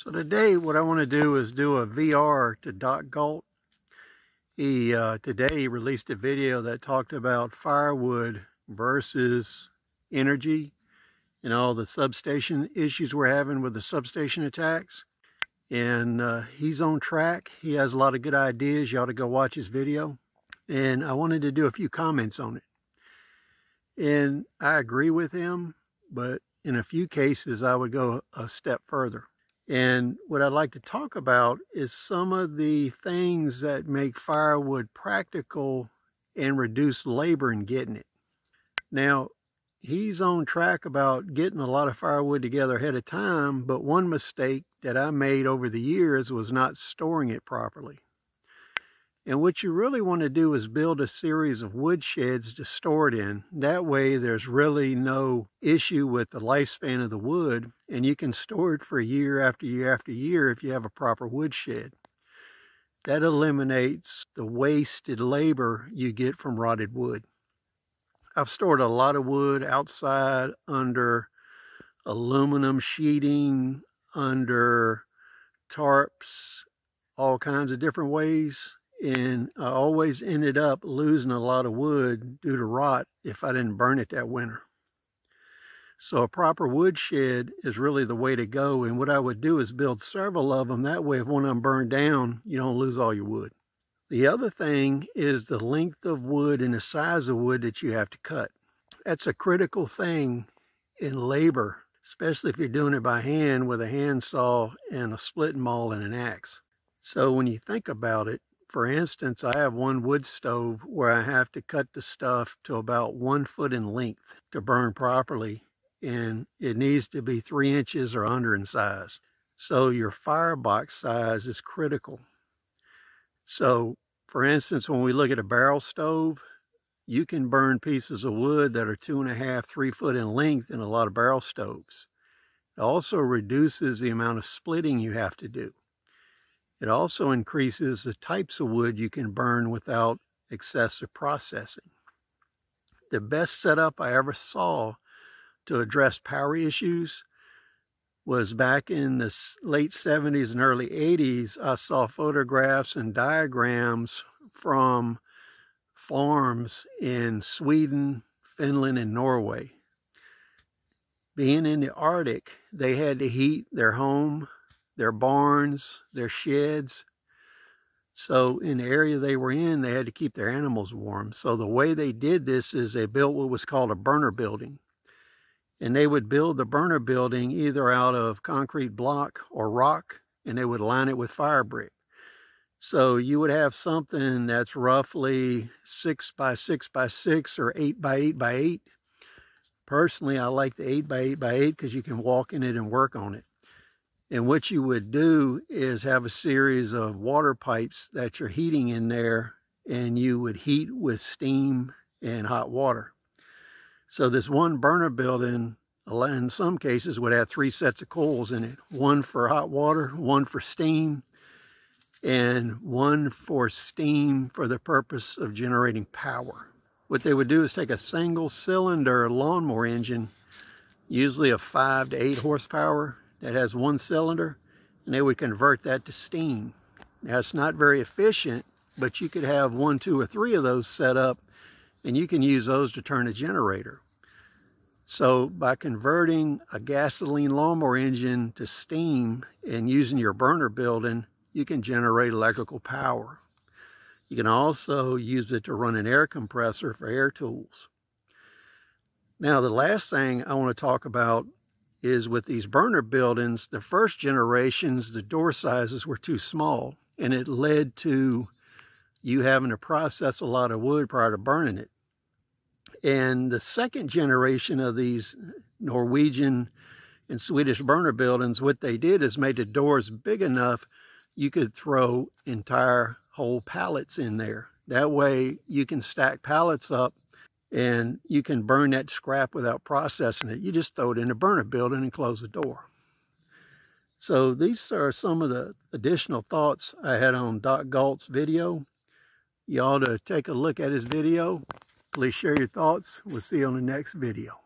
So today what I want to do is do a VR to Doc Galt. Today he released a video that talked about firewood versus energy and all the substation issues we're having with the substation attacks. And he's on track. He has a lot of good ideas. You ought to go watch his video. And I wanted to do a few comments on it. And I agree with him, but in a few cases I would go a step further. And what I'd like to talk about is some of the things that make firewood practical and reduce labor in getting it. Now, he's on track about getting a lot of firewood together ahead of time, but one mistake that I made over the years was not storing it properly. And what you really want to do is build a series of wood sheds to store it in. That way there's really no issue with the lifespan of the wood, and you can store it for year after year after year if you have a proper wood shed. That eliminates the wasted labor you get from rotted wood. I've stored a lot of wood outside under aluminum sheeting, under tarps, all kinds of different ways. And I always ended up losing a lot of wood due to rot if I didn't burn it that winter. So a proper wood shed is really the way to go. And what I would do is build several of them. That way, if one of them burned down, you don't lose all your wood. The other thing is the length of wood and the size of wood that you have to cut. That's a critical thing in labor, especially if you're doing it by hand with a handsaw and a split maul and an axe. So when you think about it, for instance, I have one wood stove where I have to cut the stuff to about 1 foot in length to burn properly, and it needs to be 3 inches or under in size. So your firebox size is critical. So, for instance, when we look at a barrel stove, you can burn pieces of wood that are 2.5, 3 foot in length in a lot of barrel stoves. It also reduces the amount of splitting you have to do. It also increases the types of wood you can burn without excessive processing. The best setup I ever saw to address power issues was back in the late 70s and early 80s. I saw photographs and diagrams from farms in Sweden, Finland, and Norway. Being in the Arctic, they had to heat their home, their barns, their sheds. So in the area they were in, they had to keep their animals warm. So the way they did this is they built what was called a burner building. And they would build the burner building either out of concrete block or rock, and they would line it with fire brick. So you would have something that's roughly 6 by 6 by 6 or 8 by 8 by 8. Personally, I like the 8 by 8 by 8 because you can walk in it and work on it. And what you would do is have a series of water pipes that you're heating in there, and you would heat with steam and hot water. So this one burner building, in some cases, would have 3 sets of coils in it. One for hot water, one for steam, and one for steam for the purpose of generating power. What they would do is take a single cylinder lawnmower engine, usually of 5 to 8 horsepower, that has 1 cylinder, and they would convert that to steam. Now, it's not very efficient, but you could have 1, 2, or 3 of those set up, and you can use those to turn a generator. So by converting a gasoline lawnmower engine to steam and using your burner building, you can generate electrical power. You can also use it to run an air compressor for air tools. Now, the last thing I want to talk about is with these burner buildings, the first generations, the door sizes were too small, and it led to you having to process a lot of wood prior to burning it. And the second generation of these Norwegian and Swedish burner buildings, what they did is made the doors big enough you could throw entire whole pallets in there. That way you can stack pallets up and you can burn that scrap without processing it. You just throw it in the burner building and close the door. So these are some of the additional thoughts I had on Doc Galt's video. You ought to take a look at his video. Please share your thoughts. We'll see you on the next video.